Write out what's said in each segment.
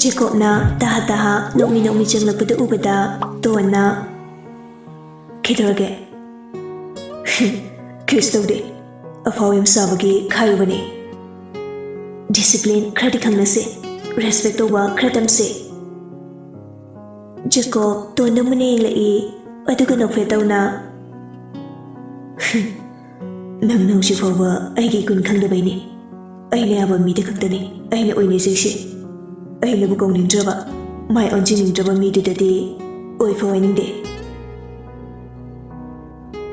Jacobna taha nomi changlakpada ubada Tona Kidrage Christode Afawim Savagi Kairvani Discipline Kratikanase Respect over Kratamse Jacob Tona Munelai Adugano Fetona Nang no Shifover Agi Kun Kandabani I never meet a company I know organization I never go in Java. My own gym in Java meet a day, or for any day.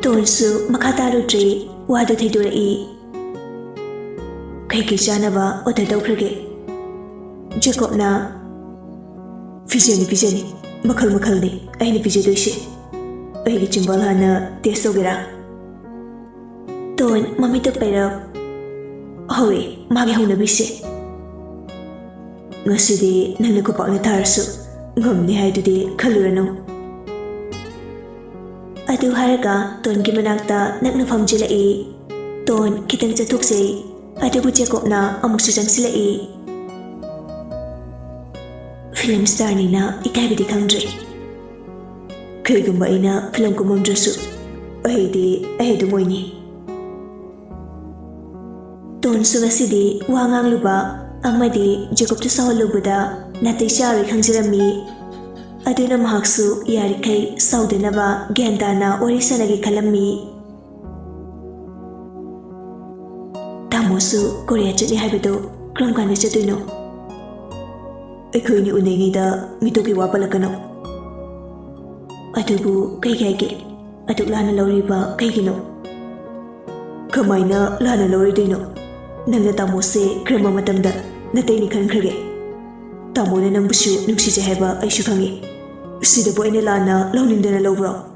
Tonsu, Makataro tree, what do they do? Kaki Janava or the Dokrage Jacob na Fizini, Makalni, I need Vizidushi. I get Jimbalana, Tesogera. Ton, Mamita Pera. Howie, Magahuna Bisi. Ngasidi nang nakupak na taraso, ngumni hay dudi kalurano. Adu haraga ton gimanakta nagnafam jila ton kitang jatuksay, adu Jacob na amuk susang sila Film star ni na ikaibidi kangdre. Kaya gumbay na film kumundraso, ahidu mo ini. Ton so ngasidi wangang luba, Amadi Jacob to Sawalubuda, Natishari Kanjirami, Aduna Mahaksu, Yarike, Saudanava, Gandana, Orisanagi Kalami Tamosu, Korea Chili Habido, Krumkana Chatuno Ekuni Unigida, Mitoki Wapalakano Atubu, Kaikake, Atulana Loriba, Kaikino Kamaina, Lana Loridino, Nanga Tamose, Krama Matamda. Natay ni Krage. Tamo na ng busyo nung si Jeheba ay syukangi. Sida po ay nilana launinda na lawro.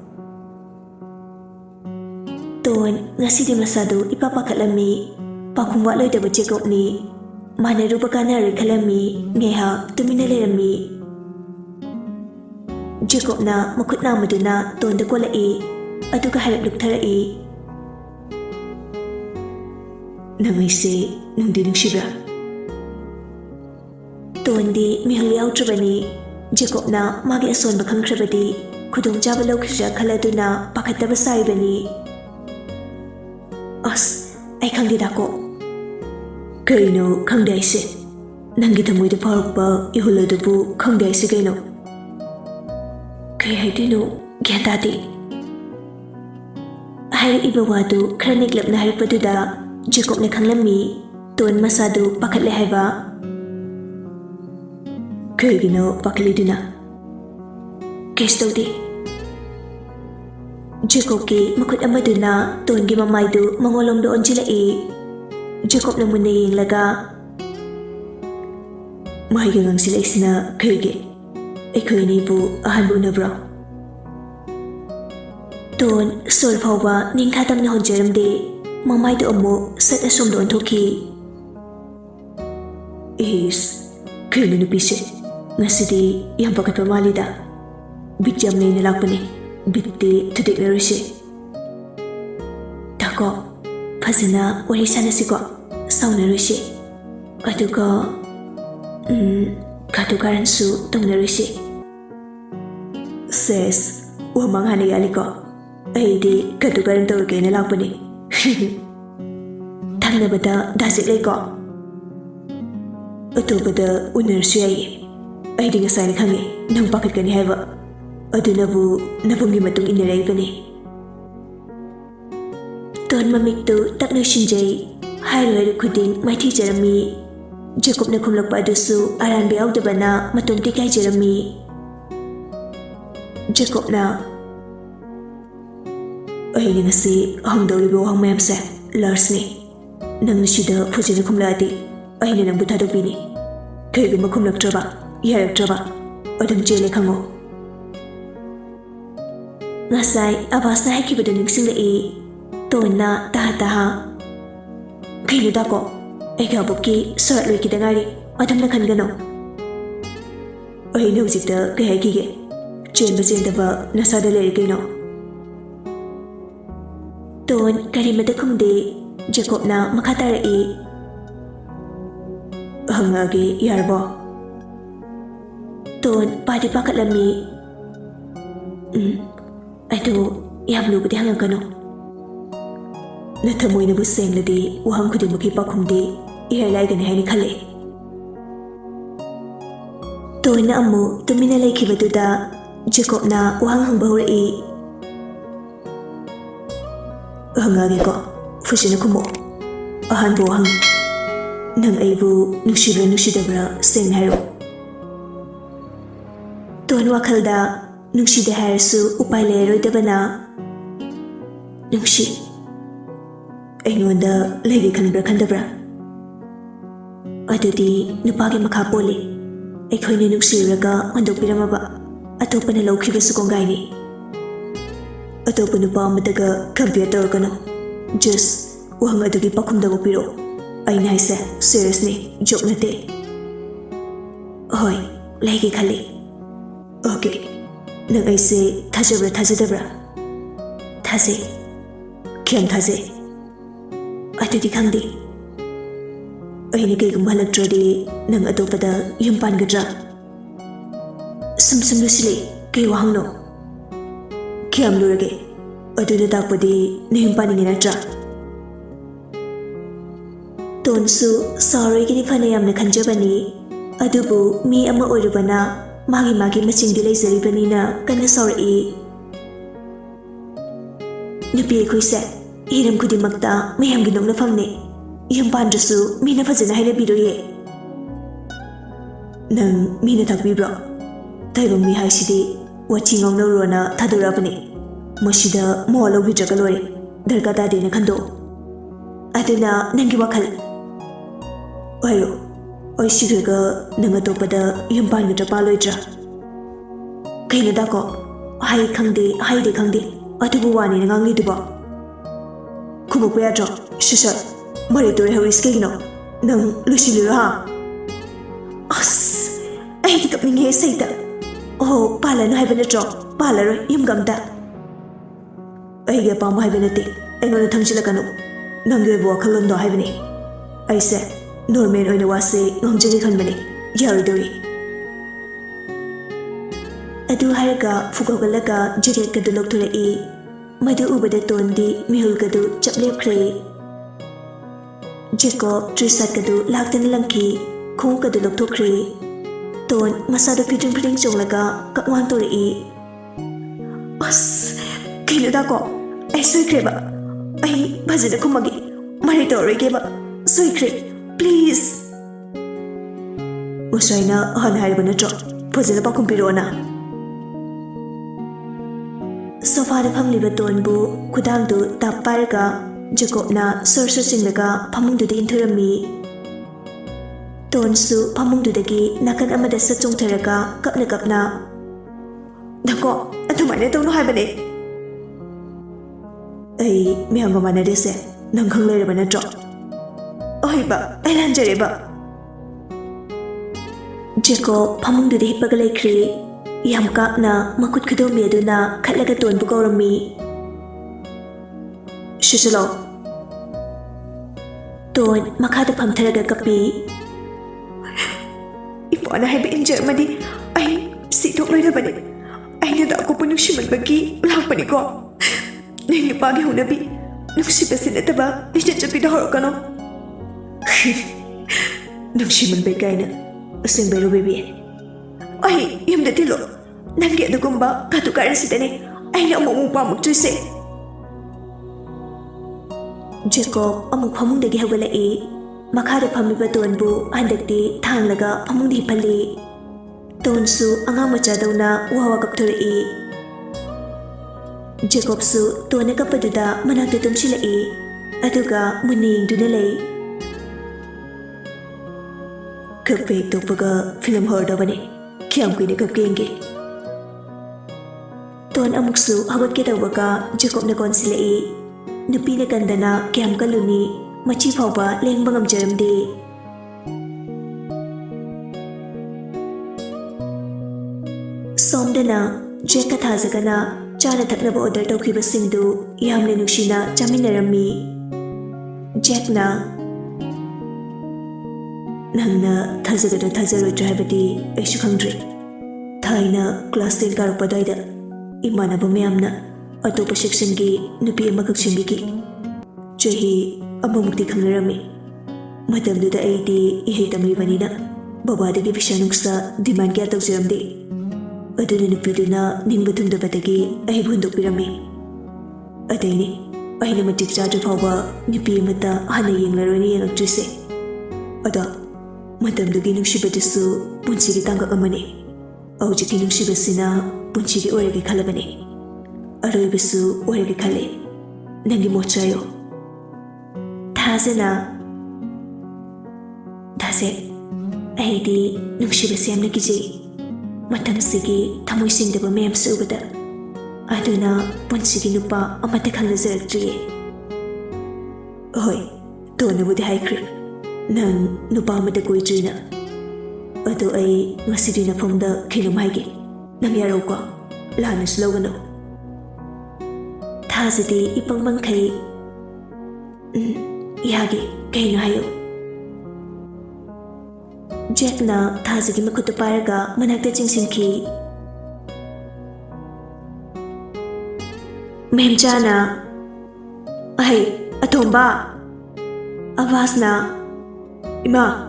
Ton, nga si Dimasado ipapakalami, pakumwaloy dapat Jacob ni, manarupa ka na rin kalami, ngeha tuminalerami. Jacob na makut na maduna, ton da ko lai, atu kaharap luktarai. Nangay si, nung dinang shibra. Tondi mihaliyaw trabani, Jacob na magi ason bakang trabadi, kudong jabalaw kisya kalado na pakatabasay bani. As, ay kang didako. Kayo no, kang daisi. Nanggita mo'y da parok ba, ihulado po, kang daisi kayo no. Kaya di no, giyatati. Hari iba wado, kraniglap na hari paduda, Jacob na kang lami, Ton masado pakatlehay ba? Kaya gino pakalido na. Kesto di. Jacob ki makut amado na ton gimamay do mangolong doon sila Jacob na muna yung laga. Mahigangang sila isna kaya gi. Kaya ni po ahan mo na bro. Ton solfaw ba ning katam na honjeram di mamay doon mo sat asom doon toki. Kaya na nupisit. Ngasidi yang pakat pamalida. Bityam na inalakpan bitti tutik na risi. Tako, pasana wari sana si ko, saw na risi. Aduga, katukaran su tong na risi. Ses, wamang hanayali ko. Ay di katukaran tawag kayo nalakpan Tang na bata dasik lay ko. Ito bata unar siya ay di nga sana kami nang bakit ka ni Heva. Ado na po napungi matong iniray pa ni. Ton mamikto tak na sinjay hayro kuding may ti Jeremy. Jacob na kumlak pa aduso aran biyaw diba na matumti kay Jeremy. Jacob na ay nga si ahang daw libo ang mayam sa Lars ni. Nang nasida po siya na kumlati ay na nang butado bini. Kaya gumakumlak traba. Yarag traba, odang jele kango. Ngasay, abas na haki bada nagsing ton na taha-taha. Kaya nida ko, ay gabok ki surat loy kita ngari, odang nakan gano. Ay nausita kaya gige, jen ba jen daba nasada leri gano. Ton karimada kumde, Jacob na makatara hangagi yarbo. Ton padi pakalami. Ato yam lubadi hangagano. Nathamoy na buseng ladi wahang kudi makipakumdi ihalay gani hayni khale. Ton na amu tuminalay kibaduda Jacob na wahang hangbahuri. Hangagi ko, fushi na kumo. Ahan bo hang. Nang aibu nushidabra seng haro. Ton wakalda nushida harasu upay leroydaba na. Nushi. Aingonda lagi khanbra khandabra. Adudi nupagi makapoli. Aikhoyne nuksiraga handokpiramaba. Atopana lawkhibasu kongaini. Atopa nupa amataga compare tawragano. Just wahang adugi pakhumdaba piro. Aina haise seriously joke nate. Hoy, lagi khali. Okay. Nang aise thajadabra. Thaje. Kyam thaje. Atudi khangdi. Aina kaigumba halaktradi nang atopada yumpangadra. Sum lusili kay wahang no. Kyam lurage. Aduda dakpadi na yumpaningi natra. Tonsu sorry gini phanayam na khanjabani. Adubu mi ama oirubana magi machingdi leizaribani na kanna sorry. Nupi khoise hiram khudimakta mayamgi nongna famne. Yumpandrasu mina fajana haina biroye. Nang mina thakbibro. Taibang mi haisidi wachi ngongnawrona thadurabani. Masida moalo bidragalore. Darkata dena khando. Aduna nangi wakhal. Oyo, oi sigaga nanga topada yumpan gatra paloidra. Kaina dako, hai de khangde, atubu wani nangang liduba. Kubo kuyadro, shusha, mari tore hawis kegino, nang lusilura ha. As, ai di kapninge saita. Oh, pala no haibana dro, pala ro yumgamda. Ai ga pam haibana te, engona thangchilakano, nangi bo khalondo haibani. Ai se Norman oina wase ngamjagi khanbani yaridori. Adu haraga fugogalaga jacket kadu lokthulai. Madu ubada tondi mihul kadu chaplepkhre. Jacob trisat kadu laktan langki khong kadu lokthokre. Ton masada fitting chonglaga kakwan tori. As kaino dako ai soikreba. Ai bhajana kumagi mari torigeba soikre. Please. Usaina hanhaiba natro. Fazila pakumpirona. Sofa da famliba tonbu kudangdu tapparga Jacob na sorsa singlaga pamungdu de intharami. Tonsu pamungdu dagi nakan amada satong tharaga kapna. Dako atumai na tawno haibane. Ai mihanga manadese nang khanglairaba natro. Oiba, ai lanjareba. Jacob pamungdu de hippaga laikhre. Yam kakna makut khudomi aduna khatlaga tonbu kaurami. Shishalo. Ton makhada phamtharaga kapi. Ipona haiba injure madi ai sitok loirabani. Aina da ko punukshimanbagi lakpani ko. Ningi pagi hunabi. Nuksibasi nataba ijajapi da horokano. Nukshiman begaina asing bero baby. Ay, yamda tilo. Nangi adugumba katukaran sidane. Ay na umumupa magtuse. Jacob amuk pamungdagi hawalai. Makhada pamiba tonbu handakti thanglaga pamungdi pali. Tonsu angang machadawna wawa kapturai. Jacob su tona kapaduda manakta tumsilai. Aduga muning dunalay. Kapwek tokpaga film hordabane. Kiyam kuine kapkenge. Ton amuksu hawatke tawbaga Jacob na konsilai. Nupi na kandana kiyam kaluni machi phawba lengba ngamjaramde. Somdana Jack kathazagana chana thaknaba order tawkhibasingdu yamne nuksina chaminarami. Jack na Nangna thazagada thazarodra haibadi aishu khangdre. Thaina class 10 karukpadaida imanaba mayamna atopa section gi nupi amakak simbiki chahi amamukti khangnarami matamduda aidi ihei tamlibanina babadagi pisa nuksa demand kya tawjiramdi aduna nupiduna ningba thungdabadagi ahibu hundokpirami adaini aina matik chadru fawba nupi amata hana yenglaroni yengaktrise ada matamdugi nuksibadisu punsigi tangak amani Aujiki nuksibasina punsigi oregi khalabani aroibasu oregi khale nangi mochayo thazena thase aidi nuksibasi amna kiji matamsigi thamoi singdaba mayam subada aduna punsigi nupa amata khangnajaraktriye hoi tonabudi haikri nang nupa amata koidrina Ado ay ngasidi na fomda kinumhaigi nang yaraw ko lanas lawano thazadi ipang mangkay ihagi kayo na hayo Jack na thazagi makutuparaga managda jingsinki Mehmjana ay atomba avas na ima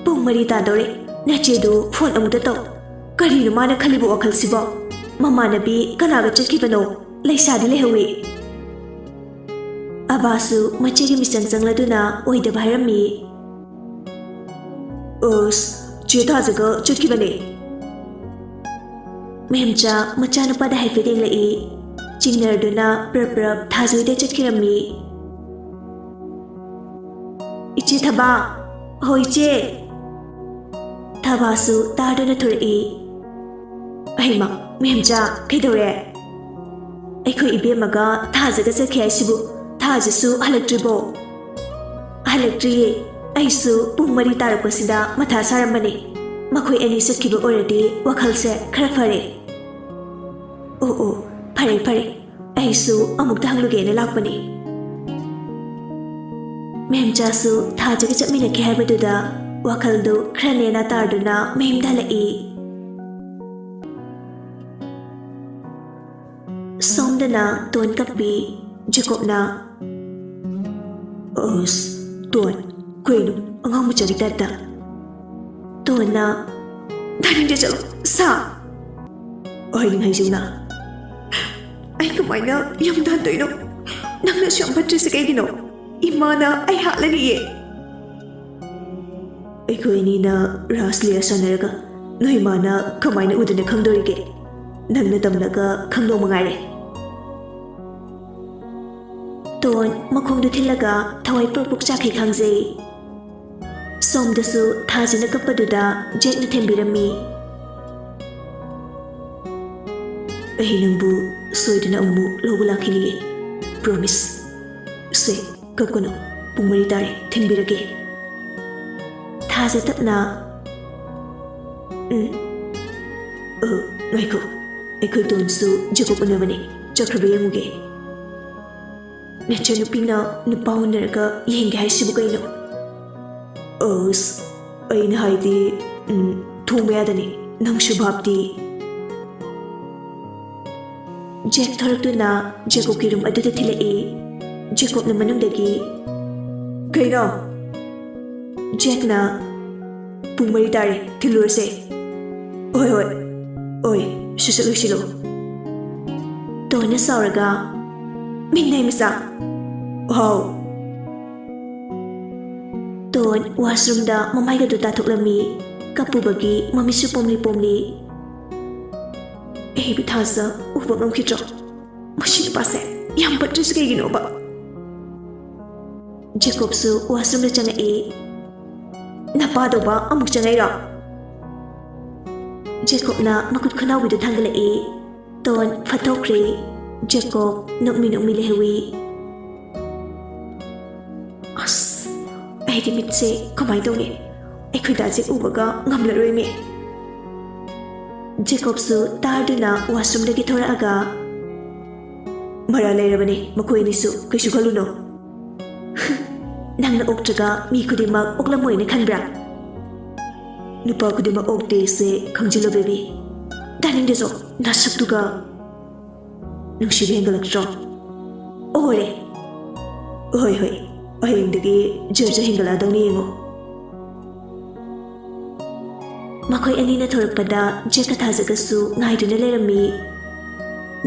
Pung mari tadore nachedu phone amuta taw karino mana khalibu akhal sibo mama nabi kanaga chakibano leisadi lehawi abasu machegi misang jangladuna oida bhairami os cheta jaga chakibane mehmcha machana pada haifedeng lai chingnarduna prap thajoide chakirami ichi thaba hoiche Tabasu tardana thuri Ahima mehmja kaidore Aikoi ibemaga thajaga chakhe aisibu thajasu halaktribo halaktriye aisu pung mari tarakpasida matha saramani makhoi ani sakhiba oradi wakhalse khara phare o phare aisu amuk thangluge na lakpani mehmja su thajaga chapmina ke haibaduda Wakaldo kranena tarduna mehmdalai Somdana ton kapi Jacobna Os ton kwenu angam muchari tata Tonna Daring jalo sa Oi ning haijuna Ai kamaina yam dan toino Nangna siyam patri sa kaigino Imana ai halani ye Aikoi nina rasliya sanaraga noi mana kamaina udana khangdorige nangna tamnaga khangdo mangare ton makhongdu thilaga thawai purpuk chakhai khangjei somdasu thajina kapaduda jekna thembirami ahinangbu soiduna umu lobulakhini promise se kakono pumari tare thembirage Thaja tatna Ngaiko Aikoi tonsu Jacob unabani Chakrabi yamuge Nacha nupina nupaunaraga yengi haisibu kaino Os Aina haidi Thumbayadani Nangshu bhabdi Jack thoraktuna Jacob ki room aduda thilai Jacob na manungdagi Kaino Jack na Pung mari tare thilurse Oi shisilo Tona sauraga Minnai misa Wow Ton washroom da mamai ga duta thuklami kapubagi mamisu pomli Ehi bithaza ubang ang kitro Machine pase yam patris kay ginoba Jacob su washroom da changai Napado ba amuk changai ra Jacob na makut khanaw bidu thangalai ton phathokri Jacob nokmi lehewi As ai di mitse kamai doni ai khida je ubaga ngamlaroi me Jacob su tarduna washroom dagi thoraga mara leirabani makoi ni su kaisu khaluno Nangna oktraga mi kudimak oklamoi na khanbra Nupa kudimak okte se khangjilo baby Daning deso nasak tuga nungsi hengalakro ore hoi hoi ayeng dagi jerja hengala dangni yengo makoi ani na thorakpada jeka thajagasu ngaiduna lerami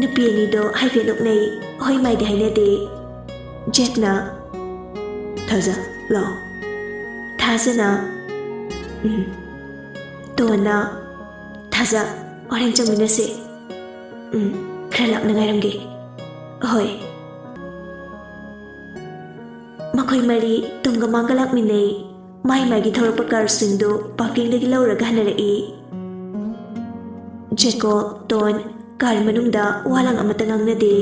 napi ani do haife noknei hoi mai de haine de jekna thaja lao thajana tona thaja orang jamina se khralap na ngairamge hoi makoi mari tunga mangalak minei mai mai gi thorak pakar singdo parking dagi lauraga hanarai jeko ton kar manungda walang amata ngangnade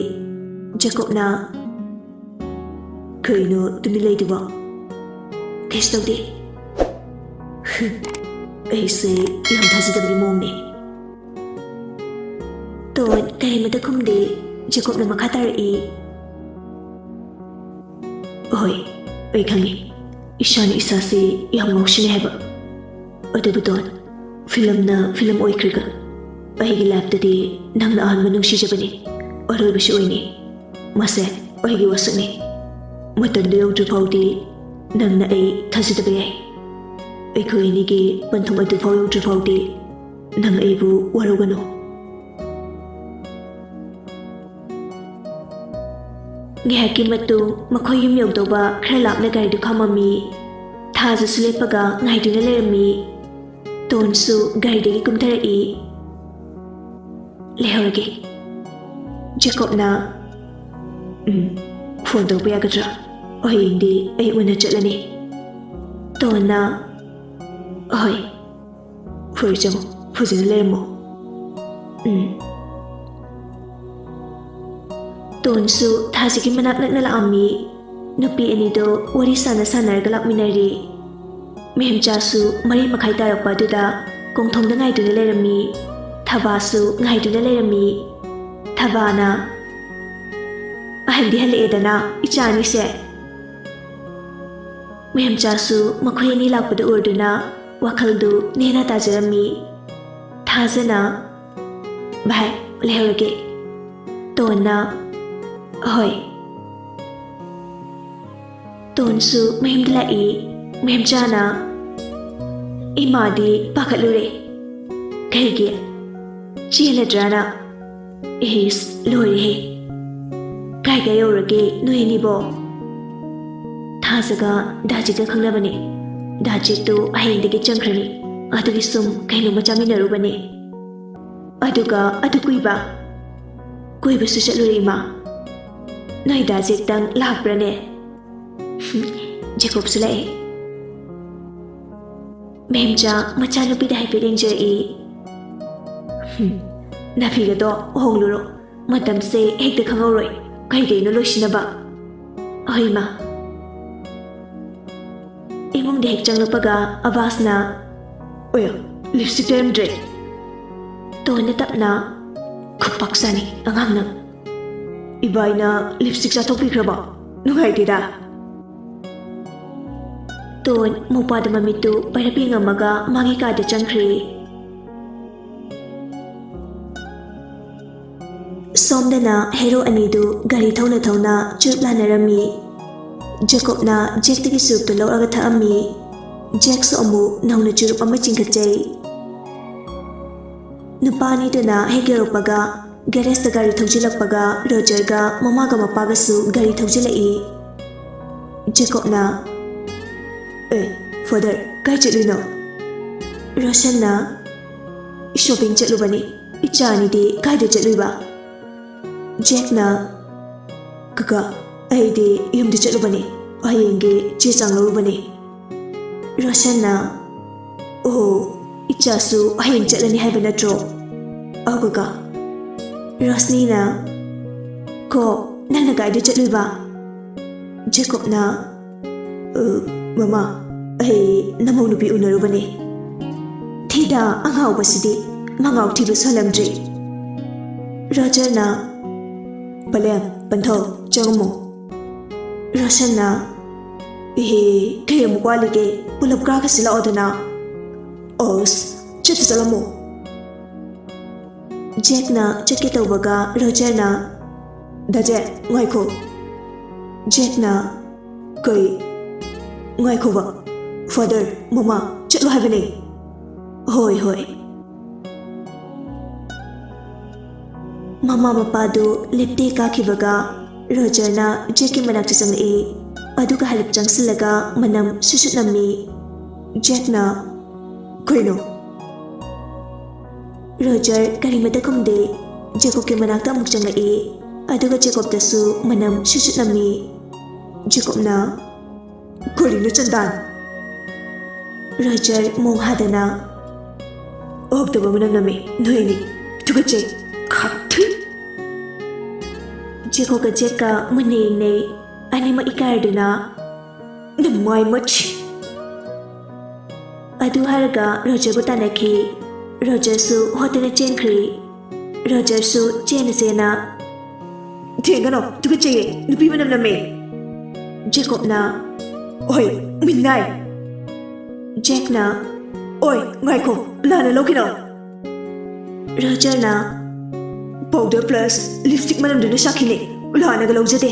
jacob na kaino tumi leiduba kaistawde aise yam thajidabri momne ton karimata khumde jacob na makhatari hoi ai khangi ishani isase yam ngaushine heba adubu ton film oikriga aigi laptadi nangna ahanma nungshijabani aroibashi oini mase aigi wasakni matamdo yaudu faudi nangna ai thajidaba yai aiko inigi panthum adu fau yaudu faudi nang aibu warugano ngihaki matu makhoi yum yaudoba khra lapna gari du khamami thaja sulepaga ngaiduna lerami tonsu gari dagi kumtharai lehorage jacob na phone to pa yagadra oyindi ai una chatlani tona oi furjamo fujina lermo tonsu thajigi manak nakna la ami nupi ani do wari sana sanarga lakminari mehmchasu mari makhai tarakpa duda kongthongda ngaiduna lerami thabasu ngaiduna lerami thabana ahandi hale edana ichani se mehmchasu makhoi ni lakpada urduna wakhaldu nena tajarami thajana bhai lehrage tona hoi tonsu mehmdlai mehmchana imadi pakhalure kaige cheladrana is lori kai ga yorage noini bo thasaga dajiga khangnabani dajitu ahindigi changkrani adugi sum kaino machaminarubani aduga adukuiba kuiba suchaluri ma noi dajik tang lakbrane jacob sulai mehmcha machanupi dai pedinje e nafiga do hongluro matam se hekta khangoroi kai gaino loisinaba oima imong de hek changlapaga avasna oya lipstick temdre tona tapna khupaksani angangna ibaina lipstick sa topi kraba nugai dida ton mopada mamitu parapi ngamaga mangi ka de changkhri somdana hero anidu gari thona chutla narami jacob na jack tigi sup to law aga thaami jack so amu nauna churup ama chingkhachai nupani duna hegeropaga garage ta gari thojilakpaga roger ga mama ga mapaga su gari thojilai jacob na father kai chelino roshan na shopping chelubani ichani de kai de cheluba jack na kaka aide yum de chelubani ayenge che changlubani roshan na ichasu ayeng chelani haiba natro aguga rosni na ko nana kai de cheluba jacob na mama ai namau nupi unarubani thida angau basidi mangau thibu salamdri roger na Palem, Pantho, Changmo Roshan na kaya mukwali ke pulap kaka sila odana Os, chita salamo ꯖꯦꯛꯅ ꯆꯠꯀꯦ ꯇꯧꯕꯒ ꯔꯣꯖꯔꯅ ꯗꯥꯖꯦ ꯉꯥꯏꯈꯣ. ꯖꯦꯛꯅ ꯀꯩ ꯉꯥꯏꯈꯣꯕ father ꯃꯃꯥ ꯆꯠꯂꯣ ꯍꯥꯏꯕꯅꯦ. ꯍꯣꯏ ꯍꯣꯏ. ꯃꯃꯥ ꯃꯄꯥꯗꯨ ꯂꯦꯞꯇꯦ ꯀꯥꯈꯤꯕꯒ ꯔꯣꯖꯔꯅ ꯖꯦꯛꯀꯤ ꯃꯅꯥꯛꯇ ꯆꯪꯂꯛꯏ. ꯑꯗꯨꯒ ꯍꯜꯂꯞ ꯆꯪꯁꯤꯜꯂꯒ ꯃꯅꯝ ꯁꯨꯁꯨꯠ ꯅꯝꯃꯤ. ꯖꯦꯛꯅ ꯀꯩꯅꯣ? ꯔꯣꯖꯔ ꯀꯔꯤꯃꯇ ꯈꯨꯝꯗꯦ. ꯖꯦꯀꯣꯕꯀꯤ ꯃꯅꯥꯛꯇ ꯑꯃꯨꯛ ꯆꯪꯂꯛꯏ. ꯑꯗꯨꯒ ꯖꯦꯀꯣꯕꯇꯁꯨ ꯃꯅꯝ ꯁꯨꯁꯨꯠ ꯅꯝꯃꯤ. ꯖꯦꯀꯣꯕꯅ ꯀꯔꯤꯅꯣ ꯆꯟꯗꯥꯟ? ꯔꯣꯖꯔ ꯃꯣꯡ ꯍꯥꯗꯅ ꯑꯣꯛꯇꯕ ꯃꯅꯝ ꯅꯝꯃꯤ ꯅꯣꯏ ꯑꯅꯤ ꯇꯨꯀꯠꯆꯩ ꯈꯥꯊꯨꯏ. ꯖꯦꯀꯣꯕꯀ ꯖꯦꯛꯀ ꯃꯨꯟꯅ ꯌꯦꯡꯅꯩ. ꯑꯅꯤꯃꯛ ꯏꯀꯥꯏꯔꯗꯨꯅ ꯅꯃꯥꯏ ꯃꯠꯁꯤ. ꯑꯗꯨ ꯍꯥꯏꯔꯒ ꯔꯣꯖꯔꯕꯨ ꯇꯥꯟꯅꯈꯤ. ꯔꯣꯖꯔꯁꯨ ꯍꯣꯠꯇꯅ ꯆꯦꯟꯈ꯭ꯔꯤ. ꯔꯣꯖꯔꯁꯨ ꯆꯦꯟꯅ ꯆꯦꯟꯅ ꯊꯦꯡꯒꯅꯣ ꯇꯨꯀꯠꯆꯩꯌꯦ ꯅꯨꯄꯤ ꯃꯅꯝ ꯅꯝꯃꯦ. ꯖꯦꯀꯣꯕꯅ ꯑꯣꯏ ꯃꯤꯅꯥꯏ. ꯖꯦꯛꯅ ꯑꯣꯏ ꯉꯥꯏꯈꯣ ꯂꯥꯟꯅ ꯂꯧꯈꯤꯅꯣ. ꯔꯣꯖꯔꯅ ꯄꯥꯎꯗꯔ ꯄ꯭ꯂꯁ ꯂꯤꯞꯁꯇꯤꯛ ꯃꯅꯝꯗꯨꯅ ꯁꯥꯈꯤꯅꯦ ꯂꯥꯟꯅꯒ ꯂꯧꯖꯗꯦ.